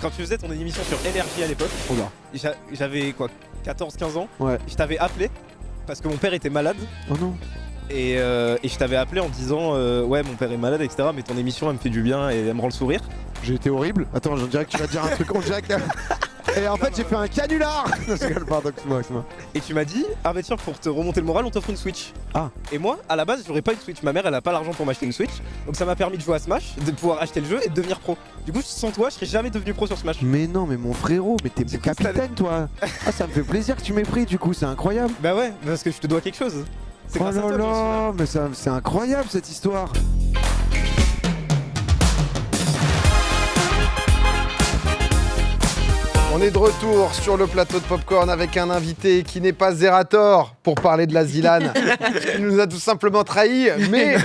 quand tu faisais ton émission sur Énergie à l'époque, j'avais quoi, 14-15 ans, Ouais. je t'avais appelé parce que mon père était malade. Oh non. Et je t'avais appelé en disant ouais, mon père est malade, etc. Mais ton émission elle me fait du bien et elle me rend le sourire. J'ai été horrible. Attends, je dirais que tu vas dire un truc en direct. Et en fait, j'ai fait un canular. Non, je rigole, pardon, excuse-moi. Et tu m'as dit ah bah tiens, pour te remonter le moral, on t'offre une Switch. Ah. Et moi, à la base, j'aurais pas une Switch. Ma mère, elle a pas l'argent pour m'acheter une Switch. Donc ça m'a permis de jouer à Smash, de pouvoir acheter le jeu et de devenir pro. Du coup, sans toi, je serais jamais devenu pro sur Smash. Mais non, mais mon frérot, mais t'es Du mon coup, capitaine, toi. Ah, ça me fait plaisir que tu m'aies pris, du coup, c'est incroyable. Bah ouais, parce que je te dois quelque chose. C'est Oh grâce à là toi que j'en suis là. là, mais c'est incroyable cette histoire. On est de retour sur le plateau de Popcorn avec un invité qui n'est pas Zerator pour parler de la Zilan, qui nous a tout simplement trahis. Mais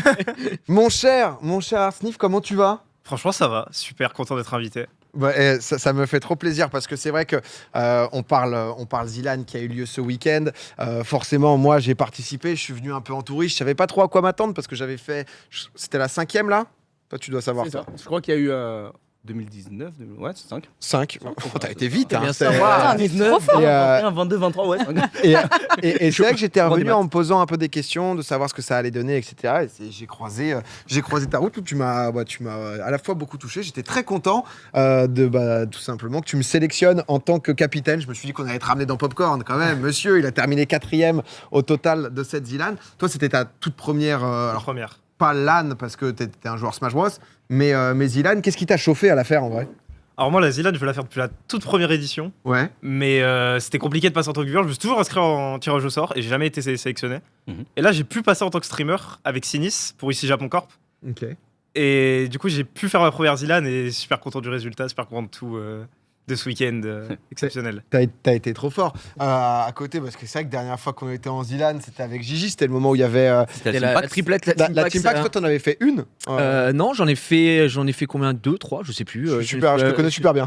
mon cher Arsnif, comment tu vas ? Franchement, ça va. Super content d'être invité. Ça me fait trop plaisir parce que c'est vrai que on parle Zilan qui a eu lieu ce week-end. Forcément, moi j'ai participé, je suis venu un peu en touriste, je savais pas trop à quoi m'attendre parce que j'avais fait. C'était la 5e là ? Toi, tu dois savoir ça. Je crois qu'il y a eu 2019, ouais, c'est 5. 5. T'as été vite, hein. Bien c'est- savoir. 19, Et, 21, 22, 23, ouais. Et c'est vrai que j'étais Bon revenu débat. en me posant un peu des questions, de savoir ce que ça allait donner, etc. Et j'ai croisé ta route où tu m'as à la fois beaucoup touché. J'étais très content tout simplement que tu me sélectionnes en tant que capitaine. Je me suis dit qu'on allait te ramener dans Popcorn quand même. Monsieur, il a terminé 4e au total de cette Zilan. Toi, c'était ta toute première. Alors, Première. pas LAN parce que t'étais un joueur Smash Bros. Mais Zilan, qu'est-ce qui t'a chauffé à la faire en vrai ? Alors moi, la Zilan, je veux la faire depuis la toute première édition. Ouais. Mais c'était compliqué de passer en tant que viewer. Je me suis toujours inscrit en tirage au sort et j'ai jamais été sélectionné. Mhm. Et là, j'ai pu passer en tant que streamer avec Sinis pour ici Japon Corp. Ok. Et du coup, j'ai pu faire ma première Zilan et super content du résultat, super content de tout de ce week-end exceptionnel. T'as été trop fort. À côté, parce que c'est vrai que dernière fois qu'on était en Zilan, c'était avec Gigi. C'était le moment où il y avait C'était la triplette, la la Team Pack. Toi, t'en avais fait une. Non, j'en ai fait combien 2, 3, je sais plus. Je te connais super bien.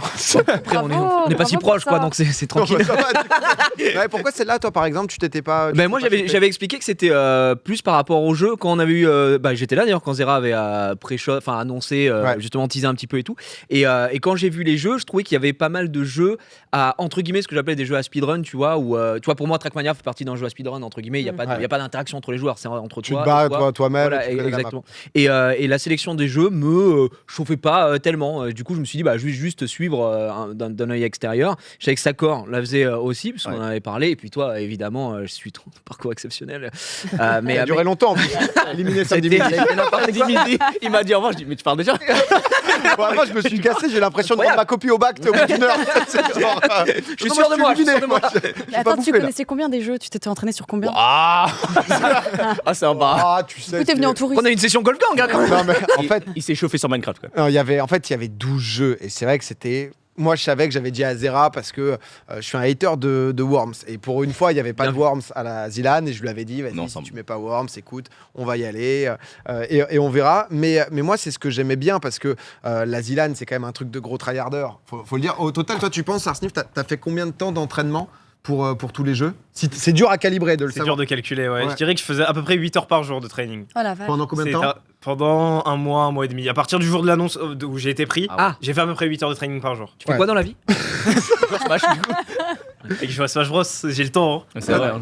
Après, on est pas si bravo proches, pour quoi, ça. donc c'est tranquille. Ça va, du coup. Ouais, pourquoi celle-là, toi, par exemple, tu t'étais pas. Ben moi j'avais expliqué que c'était plus par rapport au jeu quand on avait eu j'étais là d'ailleurs quand Zera avait annoncé justement teasé un petit peu et tout et quand j'ai vu les jeux je trouvais qu'il y avait pas mal de jeux à entre guillemets ce que j'appelais des jeux à speedrun tu vois où tu vois pour moi Trackmania fait partie d'un jeu à speedrun entre guillemets il y a pas d'interaction entre les joueurs c'est entre Tu toi te bats et toi. toi-même. Voilà, et tu connais la map. exactement. Et la sélection des jeux me chauffait pas tellement. Du coup, je me suis dit, je vais juste suivre d'un œil extérieur. Je savais que Sakor la faisait aussi, parce qu'on en avait parlé. Et puis toi, évidemment, je suis ton parcours exceptionnel. Mais Ça a duré longtemps. en plus. Éliminé samedi midi. Il m'a dit au revoir. Je dis, mais tu parles déjà. Ouais, moi, je me suis cassé. J'ai l'impression de rendre ma copie au bac. T'es au bout d'une heure. C'est genre, Je suis sûr de moi. Je suis sûr de moi. Mais attends, tu connaissais combien des jeux ? Tu t'étais entraîné sur combien ? Ah, c'est un bar. Ah, tu sais. Du coup, t'es venu en touriste. On a une session Golf Gang, quand même. Non, mais en fait, Il s'est chauffé sur Minecraft, quoi. non, il y avait 12 jeux. Et c'est vrai que c'était. Moi, je savais que j'avais dit à Zera parce que je suis un hater de Worms. Et pour une fois, il n'y avait pas de Worms à la Zilan. Et je lui avais dit, vas-y, Non, si ça tu mets pas Worms, écoute, on va y aller. Et on verra. Mais moi, c'est ce que j'aimais bien parce que la Zilan, c'est quand même un truc de gros tryharder. Faut le dire. Au total, toi, tu penses, Arsnif, t'as fait combien de temps d'entraînement pour tous les jeux ? C'est dur à calibrer de le C'est savoir. dur de calculer, ouais. Ouais. Je dirais que je faisais à peu près 8 heures par jour de training. Oh la vache. Pendant combien de C'est temps ? Pendant un mois et demi. À partir du jour de l'annonce où j'ai été pris, Ah. j'ai fait à peu près 8 heures de training par jour. Tu fais quoi dans la vie? Et que je joue à Smash Bros, j'ai le temps. Hein. C'est vrai.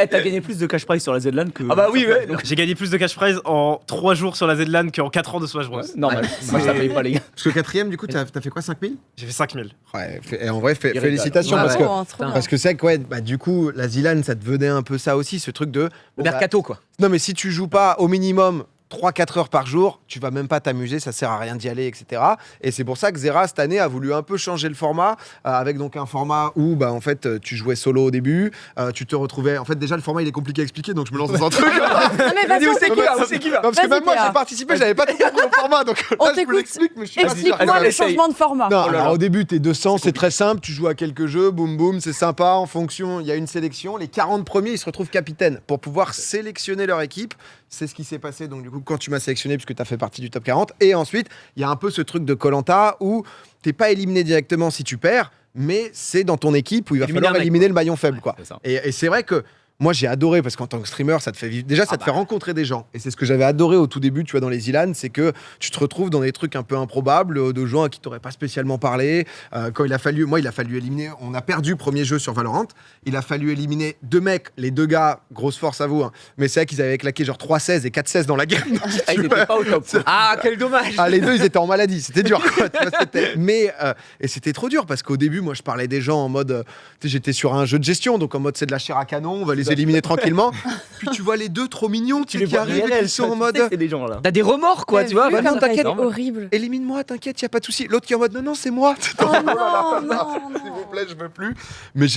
T'as gagné plus de cash prize sur la Zlan que. Ah bah oui, ouais. J'ai gagné plus de cash prize en 3 jours sur la Zlan qu'en 4 ans de Smash Bros. Normal. Moi, je t'appelle pas, les gars. Parce que 4ème, du coup, t'as fait quoi, 5000 ? J'ai fait 5000. Ouais, et en vrai, régale. félicitations Ouais, parce ouais. que. Trop, hein, trop bien. Parce que c'est vrai que du coup, la Zilan, ça te venait un peu ça aussi, ce truc de. Le mercato, quoi. Non, mais si tu joues pas au minimum 3-4 heures par jour, tu vas même pas t'amuser, ça sert à rien d'y aller, etc. Et c'est pour ça que Zera, cette année, a voulu un peu changer le format, avec donc un format où, en fait, tu jouais solo au début, tu te retrouvais. En fait, déjà, le format, il est compliqué à expliquer, donc je me lance dans un truc. Non, mais vas-y, on Non, parce que Vas-y, même moi, Théa. j'ai participé, j'avais pas tout compris au format, donc On là, je me t'écoute. l'explique, mais je suis pas sûr. Explique-moi le changement de format. Non, alors au début, t'es 200, c'est très simple, tu joues à quelques jeux, boum boum, c'est sympa, en fonction, il y a une sélection. Les 40 premiers, ils se retrouvent capitaines pour pouvoir sélectionner leur équipe. C'est ce qui s'est passé, donc du coup, quand tu m'as sélectionné, puisque tu as fait partie du top 40. Et ensuite, il y a un peu ce truc de Koh-Lanta où t'es pas éliminé directement si tu perds, mais c'est dans ton équipe où il va Éliminer falloir un mec, éliminer le maillon faible, quoi. C'est ça. Et c'est vrai que Moi, j'ai adoré parce qu'en tant que streamer, ça te fait vivre. Déjà, ça te fait rencontrer des gens. Et c'est ce que j'avais adoré au tout début, tu vois, dans les ILAN, c'est que tu te retrouves dans des trucs un peu improbables, de gens à qui t'aurais pas spécialement parlé. Quand il a fallu éliminer. On a perdu le premier jeu sur Valorant. Il a fallu éliminer 2 mecs, les 2 gars, grosse force à vous. Hein. Mais c'est vrai qu'ils avaient claqué genre 3-16 et 4-16 dans la game. Ils étaient pas au top. Ah, quel dommage. Ah, les 2, ils étaient en maladie. C'était dur, quoi. Tu vois, et c'était trop dur parce qu'au début, moi, je parlais des gens en mode. J'étais sur un jeu de gestion, donc en mode c'est de la chair à canon, on va les éliminer tranquillement. Puis tu vois les 2 trop mignons Tu les qui vois arrivent et qui sont en mode. C'est des gens là. T'as des remords, quoi, tu vois. Vu vraiment. comme ça, t'inquiète. c'est horrible. Élimine-moi, t'inquiète, y a pas de souci. L'autre qui est en mode non, c'est moi. Oh non. S'il vous plaît, je veux plus. Mais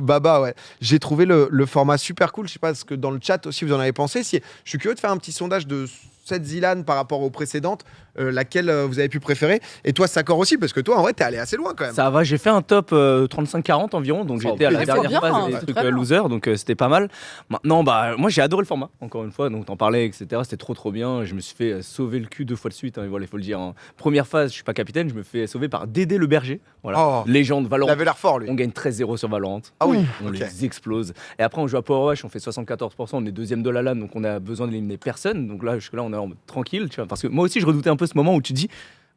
Baba, ouais. J'ai trouvé le format super cool. Je sais pas ce que dans le chat aussi vous en avez pensé. Je suis curieux de faire un petit sondage de cette Zilan par rapport aux précédentes, laquelle vous avez pu préférer. Et toi, Sakor aussi, parce que toi, en vrai, t'es allé assez loin quand même. Ça va, j'ai fait un top 35-40 environ, donc j'étais à la c'est dernière bien, phase c'est des très trucs bien. loser, donc c'était pas mal. Maintenant, moi j'ai adoré le format, encore une fois, donc t'en parlais, etc. C'était trop bien. Je me suis fait sauver le cul 2 fois de suite, hein, voilà, il faut le dire. Hein. Première phase, je suis pas capitaine, je me fais sauver par Dédé le berger. Voilà. Oh. Légende Il Valorant. avait l'air fort, lui. On gagne 13-0 sur Valorant. Ah oui, On ok. les explose. Et après, on joue à Power Wash, on fait 74%, on est 2ème de la LAN, donc on a besoin d'éliminer personne. Donc là, jusque-là, on est en mode tranquille, tu vois. Parce que moi aussi, je redoutais un peu ce moment où tu dis,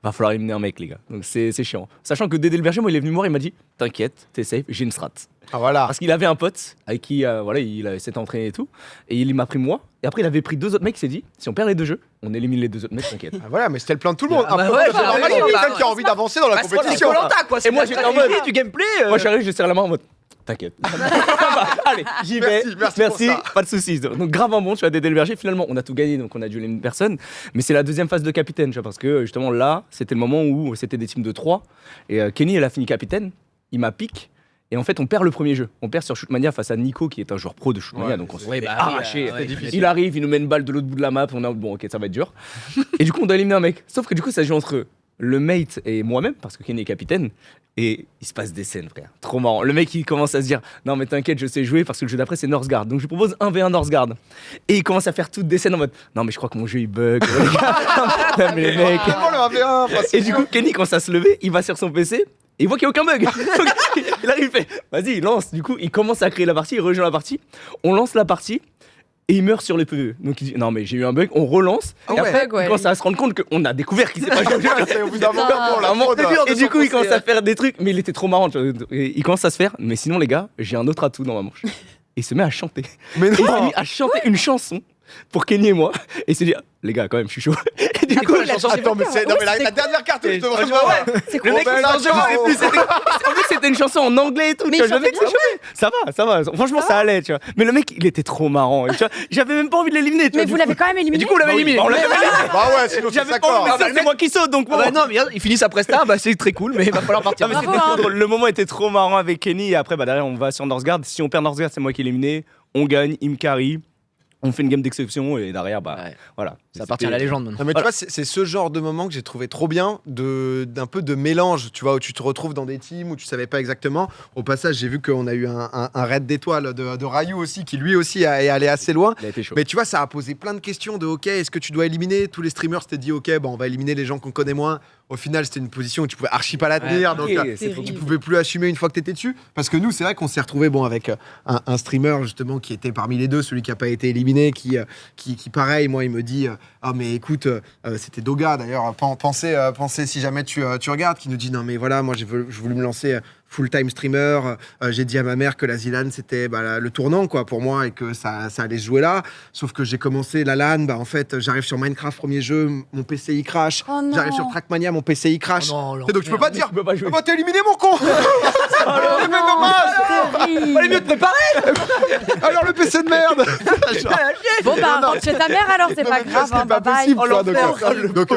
va falloir éliminer un mec, les gars. Donc c'est chiant. Sachant que Dédé le berger, moi, il est venu me voir, il m'a dit, t'inquiète, t'es safe, j'ai une strat. Ah voilà. Parce qu'il avait un pote avec qui il s'était entraîné et tout. Et il m'a pris moi. Et après, il avait pris 2 autres mecs, il s'est dit, si on perd les 2 jeux, on élimine les 2 autres mecs, t'inquiète. Ah, voilà, mais c'était le plan de tout le monde. Ah bah Un peu ouais, comme bah normal, ouais, il y a bah quelqu'un ouais, qui a envie d'avancer dans la Bah, c'est pas compétition. Koh-Lanta, quoi. Et moi, j'étais en mode- du gameplay. Moi, j'arrive, je serre la main en mode, t'inquiète. Allez, j'y vais. Merci pour ça. Pas de soucis. Donc, grave un bon, tu vois, Dédé le berger. Finalement, on a tout gagné, donc on a dû éliminer personne. Mais c'est la 2ème phase de capitaine, tu vois, parce que justement, là, c'était le moment où c'était des teams de 3. Et Kenny, elle a fini capitaine. Il m'a piqué. Et en fait, on perd le premier jeu. On perd sur Shootmania face à Nico, qui est un joueur pro de Shootmania. Donc on se fait arracher. Il arrive, il nous met une balle de l'autre bout de la map. On a bon, ok, ça va être dur. Et du coup, on doit éliminer un mec. Sauf que du coup, ça joue entre le mate et moi-même, parce que Kenny est capitaine. Et il se passe des scènes, frère. Trop marrant. Le mec, il commence à se dire, non, mais t'inquiète, je sais jouer parce que le jeu d'après, c'est Northgard. Donc je lui propose 1v1 Northgard. Et il commence à faire toutes des scènes en mode, non, mais je crois que mon jeu, il bug. Non, mais les mecs. Vraiment le 1v1. Et du coup, Kenny commence à se lever, il va sur son PC. Et il voit qu'il n'y a aucun bug. Donc, il arrive, il fait vas-y, il lance. Du coup, il commence à créer la partie, il rejoint la partie. On lance la partie et il meurt sur les PvE. Donc il dit non, mais j'ai eu un bug. On relance. Ah et ouais. après, Ouais. il commence à se rendre compte qu'on a découvert qu'il s'est pas joué. C'est au bout d'un moment, la Vraiment. fraude. Et du coup, il commence à faire des trucs. Mais il était trop marrant. Tu vois. Et il commence à se faire. Mais sinon, les gars, j'ai un autre atout dans ma manche. Et il se met à chanter. Mais Et il s'est non. mis à chanter une chanson pour Kenny et moi. Et il s'est dit les gars, quand même, je suis chaud. Et du coup, la chanson, Attends, mais c'est non, mais la dernière carte, je te vraiment. C'est le cool. mec, ben là, en plus, c'était une chanson en anglais et tout. Mais tu il vois, le mec, chantait c'est chaud. Ça va. Franchement, ça allait, tu vois. Mais le mec, il était trop marrant. Tu vois, j'avais même pas envie de l'éliminer. tu Mais vois, vous du l'avez coup. quand même Et éliminé. du coup, on l'avait éliminé. On l'avait éliminé. Bah ouais, sinon c'est J'avais pas envie, Sakor. mais c'est moi qui saute, donc bon. Ah bah non, mais il finit sa presta, bah c'est très cool, mais il va falloir partir. Non, mais Bravo, c'était trop hein. drôle. Le moment était trop marrant avec Kenny. Et après, derrière, on va sur Northgard. Si on perd Northgard, c'est moi qui ai éliminé. On gagne, il me carry. On fait une game d'exception. Et derrière, Ouais. voilà. Ça appartient à la légende maintenant. Non mais tu vois, c'est ce genre de moment que j'ai trouvé trop bien, d'un peu de mélange, tu vois, où tu te retrouves dans des teams où tu savais pas exactement. Au passage, j'ai vu qu'on a eu un raid d'étoiles de Ryu aussi, qui lui aussi est allé assez loin. Il a été chaud. Mais tu vois, ça a posé plein de questions de ok, est-ce que tu dois éliminer tous les streamers s'étaient dit ok, bon, on va éliminer les gens qu'on connaît moins. Au final, c'était une position où tu pouvais archi pas la tenir, donc ok, c'est trop tu bien. pouvais plus assumer une fois que t'étais dessus. Parce que nous, c'est vrai qu'on s'est retrouvé bon avec un streamer justement qui était parmi les deux, celui qui a pas été éliminé, qui pareil, moi, il me dit ah mais écoute, c'était Doga d'ailleurs. Pensez si jamais tu regardes, qui nous dit non mais voilà, moi je voulu me lancer full-time streamer. J'ai dit à ma mère que la Zilan c'était le tournant quoi pour moi et que ça allait se jouer là. Sauf que j'ai commencé la LAN, en fait j'arrive sur Minecraft premier jeu, mon PC il crash. Oh non. J'arrive sur Trackmania, mon PC il crash. Oh non, Et donc tu peux pas dire, Tu peux pas jouer. ah bah t'es éliminé mon con. Oh mais dommage. terrible. Fallait mieux te préparer. Alors le PC de merde. Genre, Bon bah rentre chez ta mère alors, c'est non, pas mais tu vois, grave. c'était hein, pas bye bye. possible, tu vois, l'enfer. donc,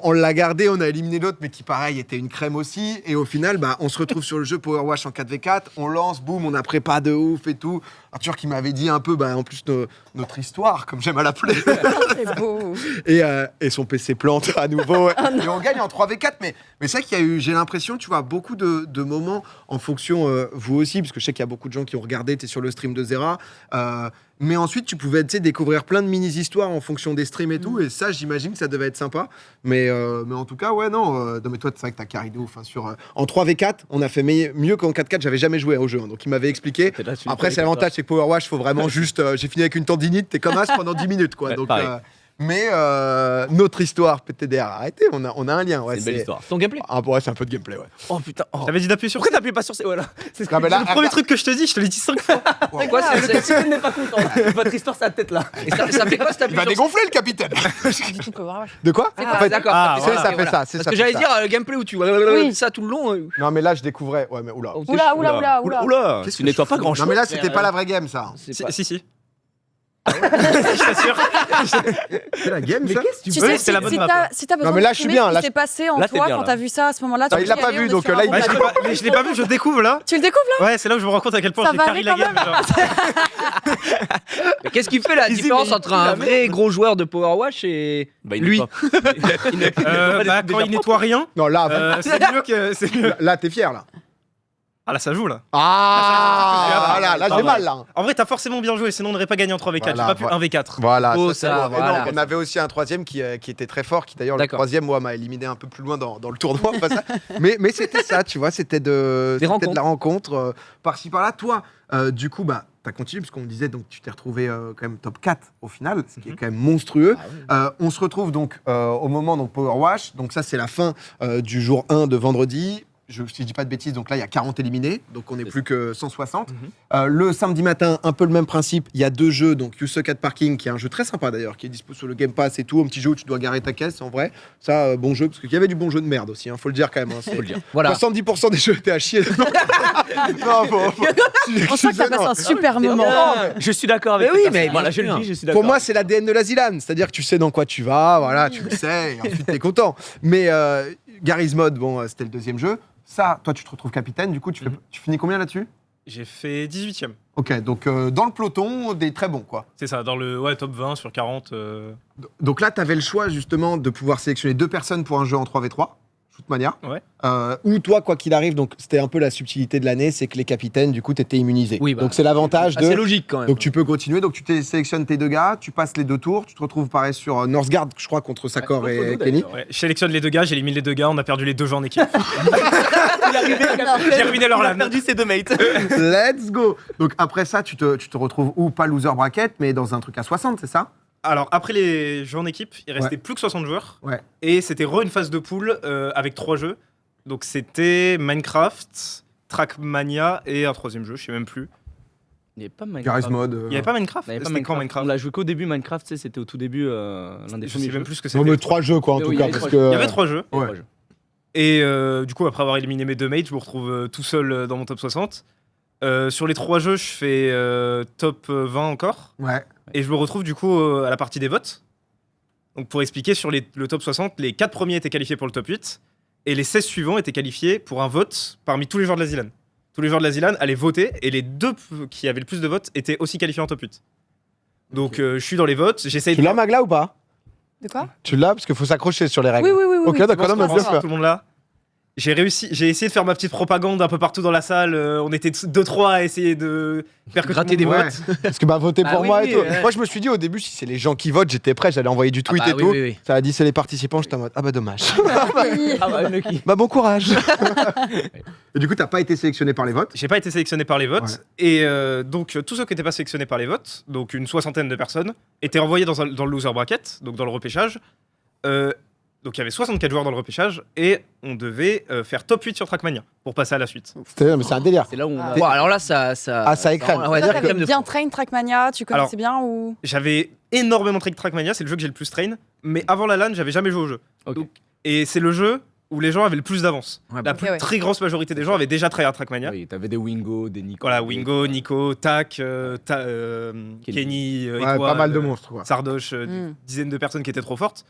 on l'a gardé, on a éliminé l'autre, mais qui pareil était une crème aussi. Et au final, on se retrouve sur le jeu Power Wash en 4v4, on lance, boum, on a prépa de ouf et tout. Arthur qui m'avait dit un peu, en plus notre histoire, comme j'aime à l'appeler. C'est beau. Et son PC plante à nouveau. Et on gagne en 3v4. Mais c'est vrai qu'il y a eu, j'ai l'impression, tu vois, beaucoup de moments en fonction, vous aussi, parce que je sais qu'il y a beaucoup de gens qui ont regardé, tu es sur le stream de Zera. Mais ensuite, tu pouvais découvrir plein de mini-histoires en fonction des streams et tout. Et ça, j'imagine que ça devait être sympa. Mais en tout cas, ouais, non. Non, mais toi, c'est vrai que t'as carré de ouf. En 3v4, on a fait mieux qu'en 4-4. J'avais jamais joué au jeu. Donc, il m'avait expliqué. Après, c'est l'avantage, c'est c'est que Power Wash, faut vraiment juste. J'ai fini avec une tendinite, t'es comme as pendant 10 minutes, quoi. Ouais, Donc, pareil. mais notre histoire, PTDR, arrêtez, on a un lien. Ouais, C'est une belle histoire. Ton gameplay. Ah, ouais, c'est un peu de gameplay, ouais. Oh putain. Oh. T'avais dit d'appuyer sur Pourquoi t'appuies pas sur ces. Voilà. C'est Non, mais là, le premier truc que je te dis, je te l'ai dit 5 fois. C'est quoi Le capitaine n'est pas content. Votre histoire, c'est la tête là. Et ça fait quoi si il t'appuies va sur dégonfler le capitaine. Du tout, Power Wash. De quoi Ah, En fait, d'accord. Ah, tu sais, voilà. ça fait ça. Parce que j'allais dire le gameplay où tu vois Oui. ça tout le long. Non, mais là, je découvrais. Ouais, mais oula. Oh, Oula, oula, oula, oula. Oula. Qu'est-ce Tu que nettoies je pas fous grand chose. Non, mais là, c'était pas la vraie game, ça. C'est Si, pas- si. C'est la game, ça Tu Oui, sais, c'est la bonne map, là. si t'as besoin mais là, de je suis filmer bien, ce là, qui s'est passé en là, t'es toi bien, quand là. t'as vu ça à ce moment-là, tu il peux l'a y pas aller, vu, on est donc sur là, un il bon va- bateau. Mais je l'ai pas vu, je découvre là. Tu le découvres là Ouais, c'est là où je me rends compte à quel point Ça j'ai va carry aller la quand game. genre. Mais qu'est-ce qui fait la Easy, différence mais entre un vrai gros joueur de Power Wash et Bah, il lui? nettoie. Bah, quand il nettoie rien, Non, là, c'est mieux que. C'est mieux. là, t'es fier, là. Ah là, ça joue là. Ah, là, j'ai mal, là. En vrai, t'as forcément bien joué, sinon on n'aurait pas gagné en 3v4. Voilà, J'ai pas pu voilà. 1v4. Voilà, Oh, c'est ça, bon. Et voilà. non, on avait aussi un troisième qui était très fort, qui d'ailleurs le D'accord. troisième, moi, m'a éliminé un peu plus loin dans le tournoi. Pas ça. Mais c'était ça, tu vois, c'était de la rencontre par-ci par-là. Toi, du coup, bah, t'as continué, parce qu'on me disait, donc tu t'es retrouvé quand même top 4 au final, ce qui est quand même monstrueux. On se retrouve donc au moment donc Power Wash, donc ça c'est la fin du jour 1 de vendredi. Si je dis pas de bêtises, donc là il y a 40 éliminés, donc on n'est plus que 160. Le samedi matin, un peu le même principe, il y a 2 jeux, donc You Suck at Parking, qui est un jeu très sympa d'ailleurs, qui est dispo sur le Game Pass et tout, un petit jeu où tu dois garer ta caisse, en vrai. Ça, bon jeu, parce qu'il y avait du bon jeu de merde aussi, faut le dire quand même. Faut le dire. Voilà. 70% des jeux étaient à chier. non, On sent que t'as passé un super moment. Je suis d'accord avec Mais oui, toi. mais voilà, bien je sûr. le dis, je suis d'accord. Pour moi, c'est l'ADN de la Zilan, c'est-à-dire que tu sais dans quoi tu vas, voilà, tu le sais, et ensuite t'es content. Mais Garry's Mod, bon, c'était le deuxième jeu. Ça, toi, tu te retrouves capitaine, du coup, tu finis combien là-dessus? J'ai fait 18ème. Ok, donc dans le peloton, des très bons, quoi. C'est ça, dans le top 20 sur 40. Donc là, tu avais le choix, justement, de pouvoir sélectionner 2 personnes pour un jeu en 3v3, toute manière. Ouais. Ou toi, quoi qu'il arrive, donc c'était un peu la subtilité de l'année, c'est que les capitaines, du coup, t'étais immunisé. Oui, bah, donc c'est l'avantage de... C'est logique quand même. Donc tu peux continuer, donc tu sélectionnes tes 2 gars, tu passes les 2 tours, tu te retrouves pareil sur Northgard, je crois, contre Sakor et Kenny. Ouais, je sélectionne les 2 gars, j'élimine les 2 gars, on a perdu les 2 jeux en équipe. J'ai J'ai ruiné leur Il a LAN. perdu ses 2 mates. Let's go. Donc après ça, tu te retrouves où? Pas loser bracket, mais dans un truc à 60, c'est ça? Alors, après les jeux en équipe, il restait plus que 60 joueurs. Ouais. Et c'était une phase de pool avec 3 jeux. Donc c'était Minecraft, Trackmania et un 3e jeu, je sais même plus. Il n'y avait pas Minecraft. Garry's Mod. Il y avait pas Minecraft? Il y avait pas C'était quand Minecraft. On l'a joué qu'au début, Minecraft, tu sais, c'était au tout début, l'un des Je premiers sais jeux. même plus ce que Non, c'était. mais 3 jeux, quoi, en Mais tout oui, cas, il y avait parce 3 que... Il y avait 3 jeux. Ouais. Et du coup, après avoir éliminé mes 2 mates, je me retrouve tout seul dans mon top 60. Sur les 3 jeux, je fais top 20 encore. Ouais. Et je me retrouve du coup à la partie des votes. Donc pour expliquer, sur le top 60, les 4 premiers étaient qualifiés pour le top 8. Et les 16 suivants étaient qualifiés pour un vote parmi tous les joueurs de la Zilan. Tous les joueurs de la Zilan allaient voter. Et les 2 qui avaient le plus de votes étaient aussi qualifiés en top 8. Donc je suis dans les votes, j'essaye Tu de... l'as, Magla, ou pas? De quoi? Tu l'as parce qu'il faut s'accrocher sur les règles. Oui, oui, oui. Ok, oui. d'accord, non, mais bien Tout sûr. le monde là. J'ai essayé de faire ma petite propagande un peu partout dans la salle. On était 2-3 à essayer de faire que Gratter tout le monde des vote. votes. Parce que bah voter Bah pour oui, moi oui, et tout. ouais. Moi je me suis dit au début si c'est les gens qui votent, j'étais prêt, j'allais envoyer du tweet Ah bah et oui, tout. oui, oui. Ça a dit c'est les participants, j'étais en mode ah bah dommage. Ah bah, Lucky. Bah bon courage. Et du coup, t'as pas été sélectionné par les votes. J'ai pas été sélectionné par les votes. Ouais. Et donc, tous ceux qui n'étaient pas sélectionnés par les votes, donc une 60aine de personnes, étaient envoyés dans le loser bracket, donc dans le repêchage. Donc, il y avait 64 joueurs dans le repêchage et on devait faire top 8 sur Trackmania pour passer à la suite. Mais c'est un délire. C'est là où on a. Bon, alors là, ça. Ah, ça écrème. Ouais, Toi, ça t'avais crème de bien fou. train Trackmania, tu connaissais bien ou... J'avais énormément Trackmania, c'est le jeu que j'ai le plus train, mais avant la LAN, j'avais jamais joué au jeu. Ok. Donc, et c'est le jeu où les gens avaient le plus d'avance. Ouais, La bon. plus Ok, ouais. très grosse majorité des gens avaient déjà tryhard Trackmania. Oui, t'avais des Wingo, des Nico. Voilà, Wingo, Nico, Tak, Kenny, Ouais, Étoile, pas mal de monstres, quoi. Sardoche, Mm. dizaines de personnes qui étaient trop fortes.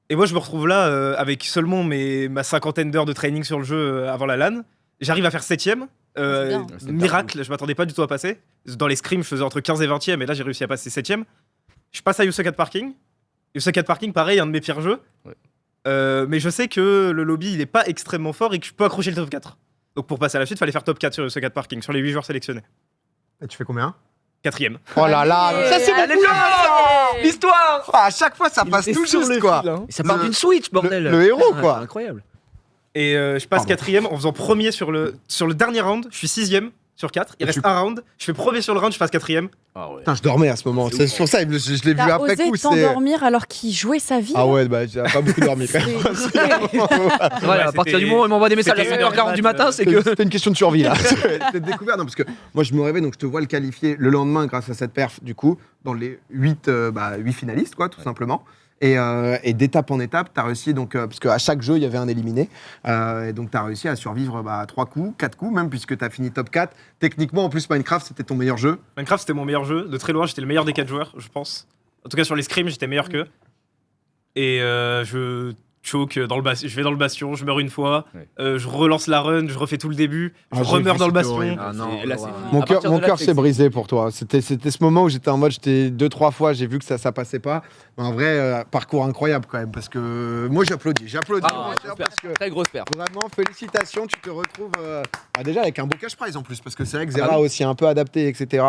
Et moi, je me retrouve là avec seulement ma 50aine d'heures de training sur le jeu avant la LAN. J'arrive à faire 7ème. C'est bien. C'est Miracle, je m'attendais pas du tout à passer. Dans les scrims, je faisais entre 15 et 20ème, et là, j'ai réussi à passer 7ème. Je passe à You Suck at Parking. You Suck at Parking, pareil, un de mes pires jeux. Ouais. Mais je sais que le lobby, il est pas extrêmement fort et que je peux accrocher le top 4. Donc pour passer à la suite, il fallait faire top 4 sur You Suck at Parking, sur les 8 joueurs sélectionnés. Et tu fais combien? 4ème. Oh là là, ça c'est Allez, beaucoup. allez. L'histoire. Ah, à chaque fois, ça passe Il tout était sur juste, le quoi. fil, hein. Et ça part Le- d'une Switch, bordel. le héros, Ah, quoi. Incroyable. Et je passe Pardon. 4ème en faisant premier sur le dernier round. Je suis 6ème sur 4. Il reste un round. Je fais premier sur le round, je passe 4ème. Ah ouais. Putain, je dormais à ce moment. C'est pour ça, je l'ai vu T'as après osé coup. C'est... t'endormir alors qu'il jouait sa vie. Ah ouais, bah j'ai pas beaucoup dormi. quand même. Voilà, à partir du moment où il m'envoie des messages à c'était 5h40 du matin, c'est que. C'était une question de survie là. C'était découvert. Non, parce que moi je me réveille, donc je te vois le qualifier le lendemain grâce à cette perf, du coup, dans les 8 finalistes, quoi, tout simplement. Et d'étape en étape, tu as réussi, donc, parce qu'à chaque jeu, il y avait un éliminé. Et donc, tu as réussi à survivre 3 coups, 4 coups, même, puisque tu as fini top 4. Techniquement, en plus, Minecraft, c'était ton meilleur jeu. Minecraft, c'était mon meilleur jeu. De très loin, j'étais le meilleur des 4 joueurs, je pense. En tout cas, sur les scrims, j'étais meilleur qu'eux. Et je choke dans le bastion. Je vais dans le bastion, je meurs une fois. Je relance la run, je refais tout le début. Je remeurs dans le bastion. Ah non, Là, c'est ouais. fini. Mon À partir de là, cœur c'est- s'est brisé pour toi. C'était ce moment où j'étais en mode, j'étais 2-3 fois, j'ai vu que ça passait pas. Mais en vrai, parcours incroyable quand même, parce que moi j'applaudis. J'applaudis Ah, bien sûr, grosse parce que Très grosse perte. vraiment, félicitations, tu te retrouves déjà avec un beau cash prize en plus, parce que c'est vrai que Zera Ah a oui. aussi un peu adapté, etc.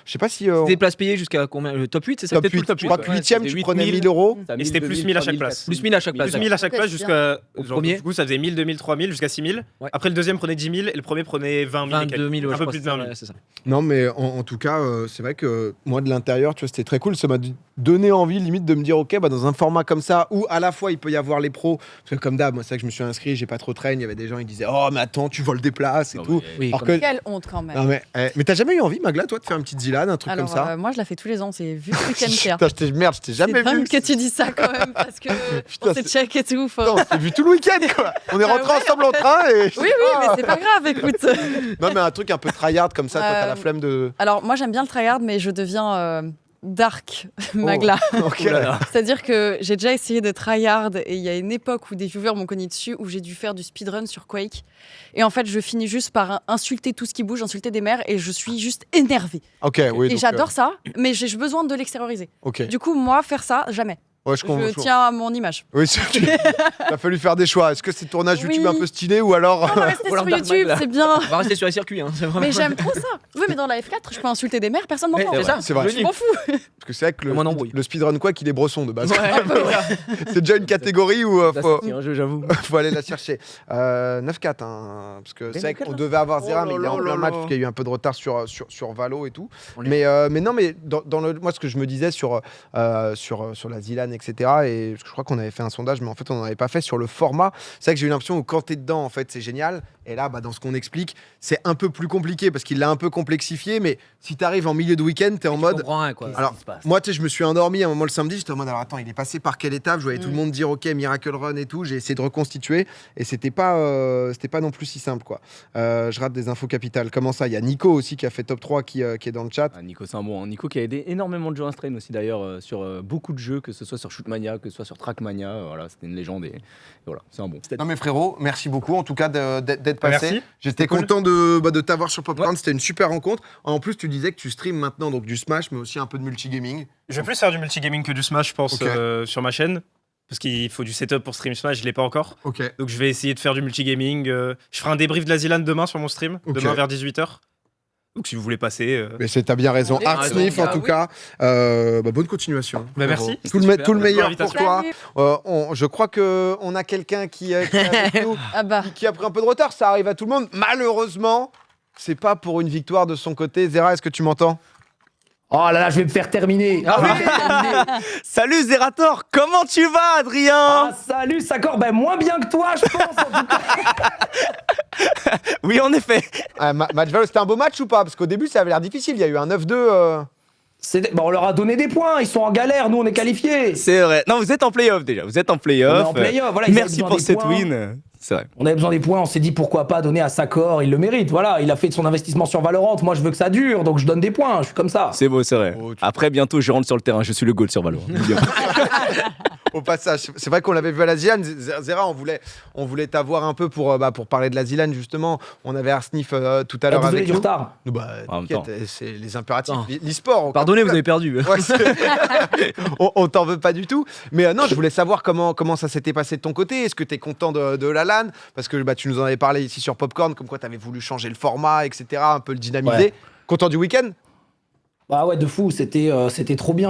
Je sais pas si. C'était des places payées jusqu'à combien Le top 8, c'est ça Top peut-être tout 8, le top je crois 8, que ouais. 8ème, tu prenais 1000 euros. Et c'était plus 1000 à chaque place. Plus 1000 à chaque place. Plus 1000 à chaque Ok, place c'est jusqu'à. Au genre, premier. Du coup, ça faisait 1000, 2000, 3000 jusqu'à 6000. Ouais. Après, le deuxième prenait 10 000 et le premier prenait 20 000. et quelques. 22 000, ouais, Un je peu crois, plus de 20 000. ouais, c'est ça. Non, mais en tout cas, c'est vrai que moi de l'intérieur, tu vois, c'était très cool. Ça m'a donné envie, limite, de me dire, ok, bah, dans un format comme ça, où à la fois il peut y avoir les pros, parce que comme d'hab, moi, c'est vrai que je me suis inscrit, j'ai pas trop traîné. Il y avait des gens, ils disaient, oh, mais attends, tu voles des places et Non, tout. mais- Oui, Alors comme- que. Quelle honte quand même. Non, mais t'as jamais eu envie, Magla, toi, de faire une petite Zilan, un truc Alors, comme ça moi, je la fais tous les ans. C'est vu ce week-end hier. Putain, merde, je t'ai jamais C'est dingue vu. que tu dis ça quand même parce que Putain, on s'est check et tout. faut- Non, c'est vu tout le week-end, quoi. On est rentrés ouais. ensemble en train et. Oui, mais c'est pas grave, écoute. Non, mais un truc un peu tryhard comme ça, toi, t'as la Euh, flemme de. Alors, moi, j'aime bien le tryhard, mais je deviens dark Magla. Ok. C'est-à-dire que j'ai déjà essayé de tryhard et il y a une époque où des viewers m'ont cogné dessus où j'ai dû faire du speedrun sur Quake. Et en fait, je finis juste par insulter tout ce qui bouge, insulter des mères et je suis juste énervée. Ok, oui. Et donc, j'adore ça, mais j'ai besoin de l'extérioriser. Ok. Du coup, moi, faire ça, jamais. Ouais, je comprends. Je tiens à mon image. Oui, il a fallu faire des choix. Est-ce que c'est tournage Oui. YouTube un peu stylé ou alors. On va rester Ou alors sur Dark YouTube, Magla. c'est bien. On va rester sur les circuits. Hein, c'est vraiment- Mais j'aime trop ça. Oui, mais dans la F4, je peux insulter des mères, personne Mais m'entend. c'est ça, C'est vrai. Je m'en fous. Parce que c'est vrai que Moi, n'embrouille. le speedrun quoi qu'il est bresson de base. Ouais, C'est déjà une catégorie où Ça, faut, c'est un jeu, j'avoue. faut aller la chercher. 9-4, hein, parce que c'est vrai qu'on devait avoir Zera, Oh mais là il est en là plein là match là. parce qu'il y a eu un peu de retard sur Valo et tout. On est- Mais non, mais dans le, moi, ce que je me disais sur la Zilan, etc., et parce que je crois qu'on avait fait un sondage, mais en fait, on n'en avait pas fait sur le format. C'est vrai que j'ai eu l'impression que quand t'es dedans, en fait, c'est génial. Et là, bah, dans ce qu'on explique, c'est un peu plus compliqué parce qu'il l'a un peu complexifié. Mais si t'arrives en milieu de week-end, t'es en Je mode. comprends rien, quoi. Alors, moi, tu sais, je me suis endormi à un moment le samedi. J'étais en mode, alors attends, il est passé par quelle étape? Je voyais tout le monde dire, ok, Miracle Run et tout. J'ai essayé de reconstituer et c'était pas non plus si simple, quoi. Je rate des infos capitales. Comment ça? Il y a Nico aussi qui a fait top 3 qui est dans le chat. Ah, Nico, c'est un bon. Nico qui a aidé énormément de jeux Strain aussi d'ailleurs sur beaucoup de jeux, que ce soit sur Shootmania, que ce soit sur Trackmania. Voilà, c'était une légende et voilà, c'est un bon. Non, mais frérot, merci beaucoup en tout cas d'être passé. Merci. J'étais Cool. content de t'avoir sur Popcorn. C'était une super rencontre. En plus, tu disais que tu streams maintenant donc du Smash, mais aussi un peu de multigaming. Je vais plus faire du multigaming que du Smash, je pense, Ok. sur ma chaîne. Parce qu'il faut du setup pour stream Smash, je l'ai pas encore. Ok. Donc je vais essayer de faire du multigaming. Je ferai un débrief de la Zilan demain sur mon stream, Ok. demain vers 18h. Donc si vous voulez passer. Mais t'as bien raison. Allez, Art raison, Sniff, en gars, tout oui. cas. Bonne continuation. Bah, frérot. merci. Tout le, C'était tout le super. meilleur Merci pour pour toi. Salut. Je crois qu'on a quelqu'un qui est avec nous, Ah bah. qui a pris un peu de retard. Ça arrive à tout le monde. Malheureusement, c'est pas pour une victoire de son côté. Zera, est-ce que tu m'entends? Oh là là, je vais me faire terminer. Ah oui. Je vais me faire terminer. Salut Zerator, comment tu vas, Adrien? Ah, salut, Sakor. Ben, moins bien que toi, je pense. En tout cas. Oui, en effet. Match Valo, c'était un beau match ou pas? Parce qu'au début, ça avait l'air difficile. Il y a eu un 9-2. Bon, on leur a donné des points. Ils sont en galère. Nous, on est qualifiés. C'est vrai. Non, vous êtes en playoff déjà. Vous êtes en On est playoff. en play-off. Voilà, ils avaient Merci besoin pour des cette points. win. C'est vrai. On avait besoin des points. On s'est dit pourquoi pas donner à Sakor. Il le mérite. Voilà, il a fait de son investissement sur Valorant. Moi, je veux que ça dure. Donc, je donne des points. Je suis comme ça. C'est beau, c'est vrai. Oh, tu- Après, bientôt, je rentre sur le terrain. Je suis le goal sur Valorant. Au passage, c'est vrai qu'on l'avait vu à la Zilan. Zera, on voulait t'avoir un peu pour parler de la Zilan, justement. On avait Arsnif tout à l'heure Désolé avec du nous. retard. Bah, En même t'inquiète, c'est les impératifs. L'e-sport. Pardonnez, vous avez perdu. Ouais, on t'en veut pas du tout. Mais non, je voulais savoir comment ça s'était passé de ton côté. Est-ce que tu es content de la LAN? Parce que tu nous en avais parlé ici sur Popcorn, comme quoi tu avais voulu changer le format, etc., un peu le dynamiser. Ouais. Content du week-end? Bah ouais, de fou. C'était trop bien.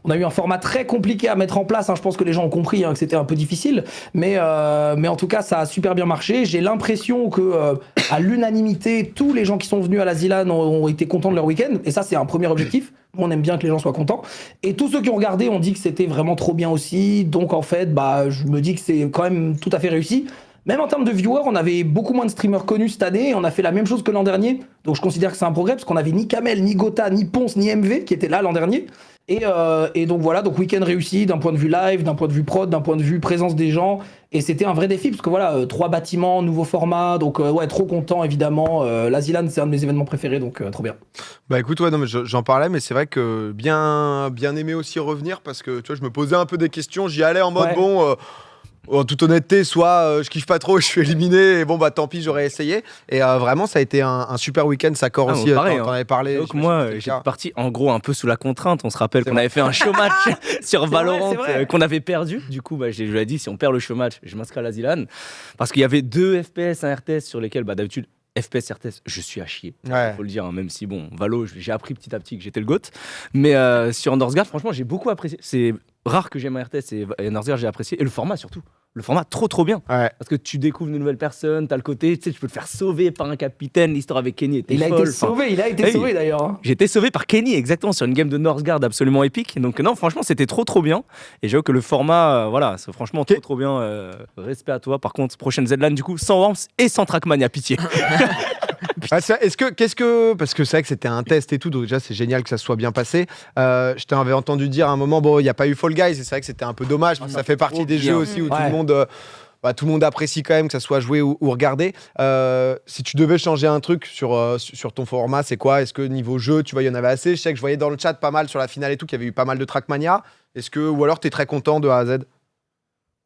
On a eu un format très compliqué à mettre en place. Je pense que les gens ont compris que c'était un peu difficile. Mais en tout cas, ça a super bien marché. J'ai l'impression que, à l'unanimité, tous les gens qui sont venus à la Zilan ont été contents de leur week-end. Et ça, c'est un premier objectif. On aime bien que les gens soient contents. Et tous ceux qui ont regardé ont dit que c'était vraiment trop bien aussi. Donc, en fait, je me dis que c'est quand même tout à fait réussi. Même en termes de viewers, on avait beaucoup moins de streamers connus cette année et on a fait la même chose que l'an dernier. Donc je considère que c'est un progrès parce qu'on avait ni Kamel, ni Gotha, ni Ponce, ni MV qui étaient là l'an dernier. Et donc voilà, donc week-end réussi d'un point de vue live, d'un point de vue prod, d'un point de vue présence des gens. Et c'était un vrai défi parce que voilà, 3 bâtiments, nouveau format. Donc ouais, trop content évidemment. La Zilan, c'est un de mes événements préférés, donc trop bien. Bah écoute, ouais, non, mais j'en parlais, mais c'est vrai que bien aimé aussi revenir parce que tu vois, je me posais un peu des questions. J'y allais en mode en toute honnêteté, soit je kiffe pas trop, je suis éliminé, et bon bah tant pis, j'aurais essayé. Et vraiment, ça a été un super week-end, ça corps aussi. Pareil, t'en avais parlé. Donc moi, j'étais parti en gros un peu sous la contrainte. On se rappelle qu'on avait fait un show match sur Valorant qu'on avait perdu. Du coup, je lui ai dit si on perd le show match, je m'inscris à la Zilan parce qu'il y avait 2 FPS, un RTS sur lesquels d'habitude. FPS, RTS, je suis à chier. Faut le dire, même si bon, Valo, j'ai appris petit à petit que j'étais le GOAT. Mais sur Northgard, franchement, j'ai beaucoup apprécié. C'est rare que j'aime un RTS et Northgard, j'ai apprécié. Et le format surtout. Le format trop bien. Parce que tu découvres de nouvelles personnes, t'as le côté, tu sais, tu peux te faire sauver par un capitaine. L'histoire avec Kenny était folle. Il a été sauvé d'ailleurs. J'ai été sauvé par Kenny, exactement, sur une game de Northgard absolument épique. Donc non, franchement, c'était trop bien. Et j'avoue que le format, c'est franchement trop bien. Respect à toi. Par contre, prochaine Zlan, du coup, sans Worms et sans Trackmania, pitié. Parce que c'est vrai que c'était un test et tout, donc déjà c'est génial que ça se soit bien passé. Je t'avais entendu dire à un moment, bon, il n'y a pas eu Fall Guys, et c'est vrai que c'était un peu dommage, parce que ça fait partie des jeux aussi où tout le monde apprécie quand même que ça soit joué ou regardé. Si tu devais changer un truc sur ton format, c'est quoi? Est-ce que niveau jeu, tu vois, il y en avait assez? Je sais que je voyais dans le chat pas mal sur la finale et tout, qu'il y avait eu pas mal de Trackmania. Ou alors t'es très content de A à Z?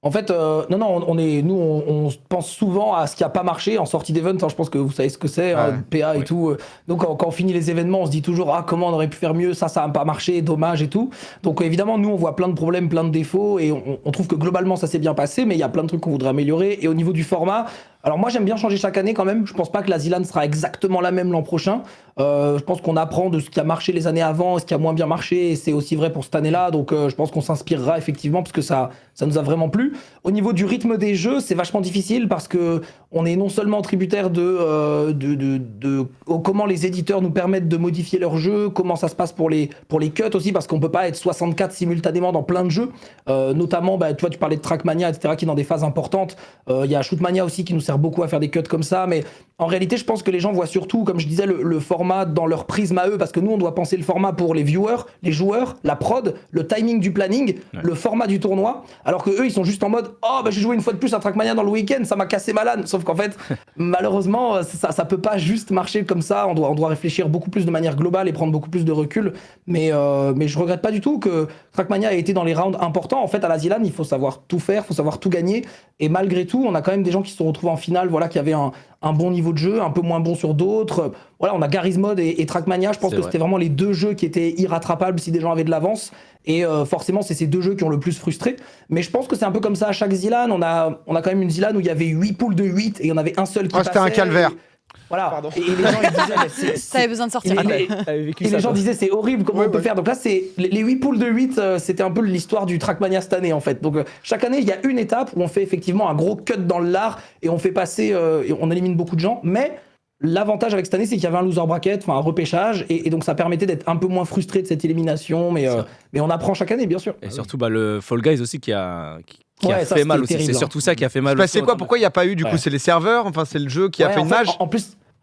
En fait, on pense souvent à ce qui n'a pas marché en sortie d'event. Je pense que vous savez ce que c'est, PA et tout. Donc, quand on finit les événements, on se dit toujours comment on aurait pu faire mieux, ça n'a pas marché, dommage et tout. Donc, évidemment, nous, on voit plein de problèmes, plein de défauts et on trouve que globalement, ça s'est bien passé, mais il y a plein de trucs qu'on voudrait améliorer. Et au niveau du format, alors moi, j'aime bien changer chaque année quand même. Je pense pas que la Zilan sera exactement la même l'an prochain. Je pense qu'on apprend de ce qui a marché les années avant, ce qui a moins bien marché, et c'est aussi vrai pour cette année-là. Donc, je pense qu'on s'inspirera effectivement parce que ça nous a vraiment plu. Au niveau du rythme des jeux, c'est vachement difficile parce que on est non seulement tributaire de comment les éditeurs nous permettent de modifier leurs jeux, comment ça se passe pour les cuts aussi, parce qu'on peut pas être 64 simultanément dans plein de jeux. Notamment, tu vois, tu parlais de Trackmania, etc., qui est dans des phases importantes. Il y a Shootmania aussi qui nous sert beaucoup à faire des cuts comme ça, mais en réalité, je pense que les gens voient surtout, comme je disais, le format dans leur prisme à eux, parce que nous, on doit penser le format pour les viewers, les joueurs, la prod, le timing du planning, le format du tournoi, alors que eux, ils sont juste en mode j'ai joué une fois de plus à Trackmania dans le week-end, ça m'a cassé malade. Sauf qu'en fait, malheureusement, ça peut pas juste marcher comme ça. On doit réfléchir beaucoup plus de manière globale et prendre beaucoup plus de recul. Mais je regrette pas du tout que Trackmania ait été dans les rounds importants. En fait, à la Zilan, il faut savoir tout faire, il faut savoir tout gagner. Et malgré tout, on a quand même des gens qui se sont retrouvés en finale, qui avaient un bon niveau de jeu, un peu moins bon sur d'autres. On a Garry's Mod et Trackmania. Je pense que c'était vraiment les 2 jeux qui étaient irrattrapables si des gens avaient de l'avance. Et forcément, c'est ces 2 jeux qui ont le plus frustré. Mais je pense que c'est un peu comme ça à chaque Zilan. On a quand même une Zilan où il y avait 8 poules de 8 et il y en avait un seul qui passait. C'était un calvaire. Voilà. Et les gens ils disaient ça avait besoin de sortir. Et les gens disaient c'est horrible, comment on peut faire. Donc là, les 8 poules de 8, c'était un peu l'histoire du Trackmania cette année en fait. Donc chaque année, il y a une étape où on fait effectivement un gros cut dans le lard et on fait passer, et on élimine beaucoup de gens. Mais l'avantage avec cette année, c'est qu'il y avait un loser bracket, un repêchage, et donc ça permettait d'être un peu moins frustré de cette élimination. Mais on apprend chaque année, bien sûr. Et surtout le Fall Guys aussi qui a ça, fait mal aussi. Terrible, c'est surtout ça qui a fait mal. C'est quoi? Pourquoi il n'y a pas eu du coup? C'est les serveurs? Enfin, c'est le jeu qui a fait une mage?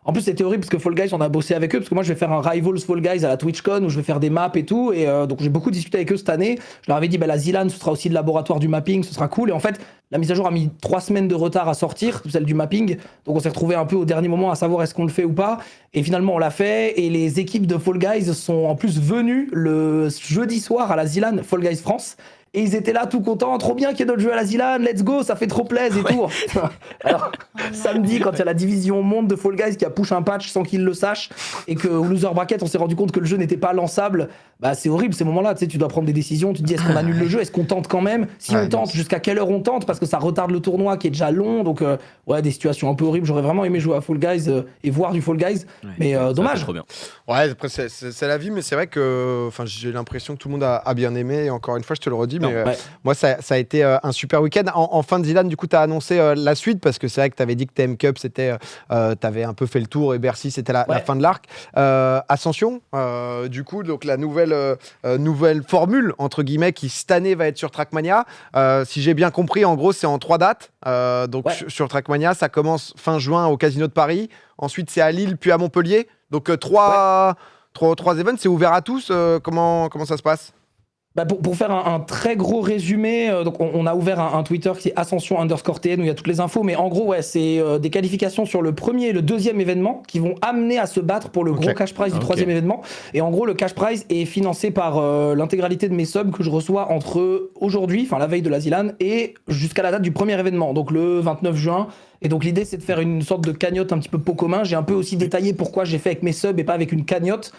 En plus, c'était horrible parce que Fall Guys, on a bossé avec eux. Parce que moi, je vais faire un Rivals Fall Guys à la TwitchCon où je vais faire des maps et tout. Et donc, j'ai beaucoup discuté avec eux cette année. Je leur avais dit, la Zilan, ce sera aussi le laboratoire du mapping, ce sera cool. Et en fait, la mise à jour a mis 3 semaines de retard à sortir, celle du mapping. Donc, on s'est retrouvé un peu au dernier moment à savoir est-ce qu'on le fait ou pas. Et finalement, on l'a fait. Et les équipes de Fall Guys sont en plus venues le jeudi soir à la Zilan Fall Guys France. Et ils étaient là tout contents, trop bien qu'il y ait d'autres jeux à la Zilan, let's go, ça fait trop plaisir et tout. Alors, samedi, quand il y a la division monde de Fall Guys qui a push un patch sans qu'ils le sachent, et que au Loser Bracket, on s'est rendu compte que le jeu n'était pas lançable, bah c'est horrible ces moments-là, tu sais, tu dois prendre des décisions, tu te dis est-ce qu'on annule le jeu, est-ce qu'on tente quand même, si on tente, jusqu'à quelle heure on tente, parce que ça retarde le tournoi qui est déjà long, donc ouais, des situations un peu horribles, j'aurais vraiment aimé jouer à Fall Guys et voir du Fall Guys, mais dommage. Trop bien. Ouais, après, c'est la vie, mais c'est vrai que j'ai l'impression que tout le monde a bien aimé. Et encore une fois, je te le redis, mais moi, ça a été un super week-end. En fin de Zilan, du coup, tu as annoncé la suite, parce que c'est vrai que tu avais dit que TM Cup, c'était, t'avais un peu fait le tour, et Bercy, c'était la fin de l'arc. Ascension, du coup, donc la nouvelle formule, entre guillemets, qui cette année va être sur Trackmania. Si j'ai bien compris, en gros, c'est en 3 dates. Donc sur Trackmania, ça commence fin juin au Casino de Paris. Ensuite, c'est à Lille, puis à Montpellier. Donc, trois events, c'est ouvert à tous. Comment ça se passe ? Bah pour faire un très gros résumé, donc on a ouvert un Twitter qui est Ascension_TN où il y a toutes les infos, mais en gros, ouais, c'est des qualifications sur le premier et le deuxième événement qui vont amener à se battre pour le gros cash prize du troisième événement. Et en gros, le cash prize est financé par l'intégralité de mes subs que je reçois entre aujourd'hui, enfin la veille de la Zilan, et jusqu'à la date du premier événement, donc le 29 juin. Et donc l'idée c'est de faire une sorte de cagnotte un petit peu pot commun. J'ai un peu aussi détaillé pourquoi j'ai fait avec mes subs et pas avec une cagnotte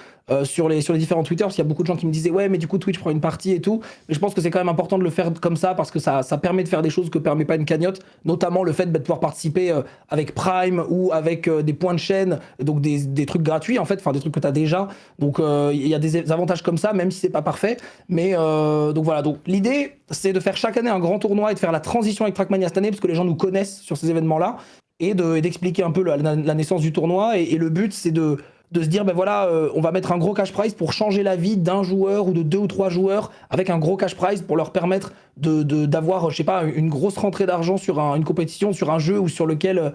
sur les différents Twitter, parce qu'il y a beaucoup de gens qui me disaient ouais mais du coup Twitch prend une partie et tout. Mais je pense que c'est quand même important de le faire comme ça parce que ça permet de faire des choses que permet pas une cagnotte, notamment le fait de pouvoir participer avec Prime ou avec des points de chaîne, donc des trucs gratuits en fait, enfin des trucs que tu as déjà. Donc il y a des avantages comme ça, même si c'est pas parfait. Mais donc voilà, donc l'idée c'est de faire chaque année un grand tournoi et de faire la transition avec Trackmania cette année parce que les gens nous connaissent sur ces événements-là. Et d'expliquer un peu la naissance du tournoi. Et le but, c'est de se dire, ben voilà, on va mettre un gros cash prize pour changer la vie d'un joueur ou de 2 ou 3 joueurs avec un gros cash prize pour leur permettre d'avoir, je sais pas, une grosse rentrée d'argent sur une compétition, sur un jeu ou sur lequel...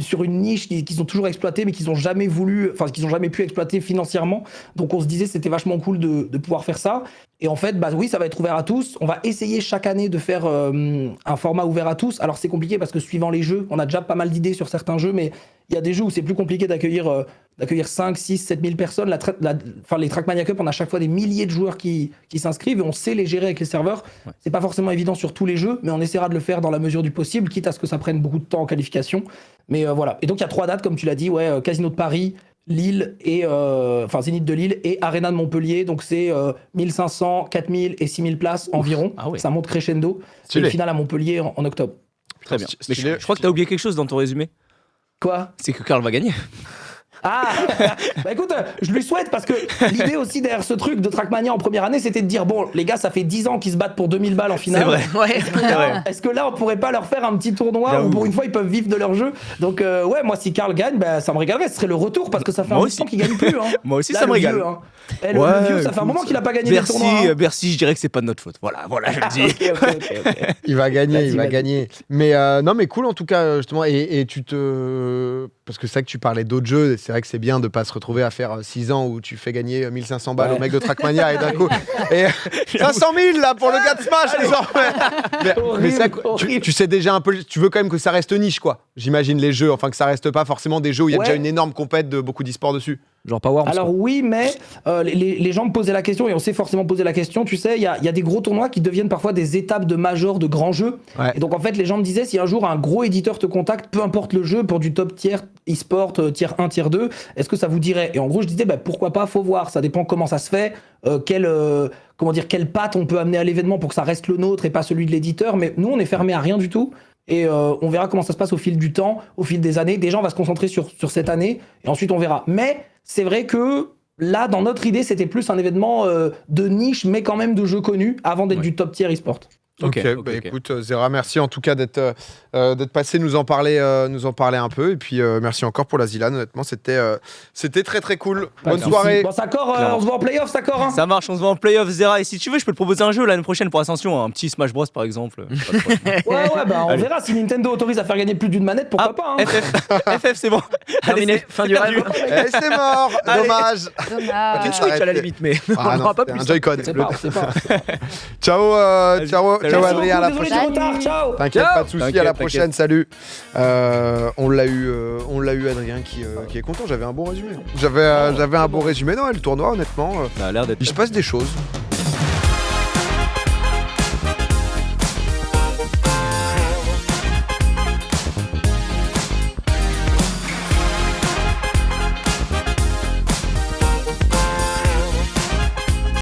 sur une niche qu'ils ont toujours exploité mais qu'ils ont jamais pu exploiter financièrement. Donc on se disait c'était vachement cool de pouvoir faire ça. Et en fait, bah oui, ça va être ouvert à tous. On va essayer chaque année de faire un format ouvert à tous. Alors c'est compliqué parce que suivant les jeux, on a déjà pas mal d'idées sur certains jeux, mais il y a des jeux où c'est plus compliqué d'accueillir 5, 6, 7 000 personnes. Les Trackmania Cup, on a à chaque fois des milliers de joueurs qui s'inscrivent et on sait les gérer avec les serveurs. Ouais. C'est pas forcément évident sur tous les jeux, mais on essaiera de le faire dans la mesure du possible, quitte à ce que ça prenne beaucoup de temps en qualification. Mais voilà. Et donc il y a 3 dates, comme tu l'as dit, Casino de Paris, Lille et Zénith de Lille et Arena de Montpellier. Donc c'est 1500, 4000 et 6000 places environ. Ah ouais. Ça monte crescendo. Et le final à Montpellier en octobre. Très bien. Mais je crois que tu as oublié quelque chose dans ton résumé. Quoi ? C'est que Karl va gagner. Ah bah écoute, je lui souhaite parce que l'idée aussi derrière ce truc de Trackmania en première année, c'était de dire bon, les gars, ça fait 10 ans qu'ils se battent pour 2000 balles en finale. C'est vrai. Ouais. Est-ce que là, on pourrait pas leur faire un petit tournoi où pour une fois ils peuvent vivre de leur jeu. Donc ouais, moi si Karl gagne, bah, ça me régalerait. Ce serait le retour parce que ça fait un temps qu'il gagne plus. Hein. Moi aussi, là, ça me régale. Vieux, hein. Le vieux, ça fait un moment qu'il a pas gagné des tournois. Bercy, je dirais que c'est pas de notre faute. Voilà, je le dis. Okay. Il va gagner, Mais non, mais cool en tout cas justement. Et parce que c'est vrai que tu parlais d'autres jeux. C'est vrai que c'est bien de pas se retrouver à faire 6 ans où tu fais gagner 1500 balles au mec de Trackmania et d'un coup et 500 000 là pour le gars de Smash. Mais ça, tu sais déjà un peu. Tu veux quand même que ça reste niche quoi. J'imagine les jeux, enfin que ça reste pas forcément des jeux où il y a déjà une énorme compète de beaucoup d'e-sport dessus. Genre Power. Alors oui, mais les gens me posaient la question et on s'est forcément posé la question. Tu sais, il y a des gros tournois qui deviennent parfois des étapes de major de grands jeux. Ouais. Et donc en fait, les gens me disaient si un jour un gros éditeur te contacte, peu importe le jeu, pour du top tier e-sport, tier 1, tier 2, est-ce que ça vous dirait ? Et en gros, je disais pourquoi pas, faut voir. Ça dépend comment ça se fait, quelle patte on peut amener à l'événement pour que ça reste le nôtre et pas celui de l'éditeur. Mais nous, on est fermé à rien du tout. Et on verra comment ça se passe au fil du temps, au fil des années. Déjà, on va se concentrer sur cette année et ensuite on verra. Mais c'est vrai que là, dans notre idée, c'était plus un événement de niche, mais quand même de jeux connus avant d'être du top tier e-sport. Ok. Écoute, Zera, merci en tout cas d'être passé nous en parler un peu. Et puis merci encore pour la Zilan. Honnêtement, c'était très très cool. Bonne soirée. Bon, on se voit en playoff, d'accord hein. Ça marche, on se voit en playoff, Zera. Et si tu veux, je peux te proposer un jeu l'année prochaine pour Ascension, un petit Smash Bros par exemple. ouais, on verra si Nintendo autorise à faire gagner plus d'une manette, pourquoi pas. Hein. FF, c'est bon. Terminé, fin du rêve. Et c'est mort. Dommage. Une Switch à la limite, mais on n'aura pas plus. Un Joy-Con. C'est pas. Ciao Adrien, à la Désolé prochaine. du retard, ciao. T'inquiète, pas de soucis, à la prochaine, salut. On l'a eu Adrien qui est content, j'avais un bon résumé. J'avais un bon résumé, non, le tournoi honnêtement, ça a l'air d'être il se passe des choses.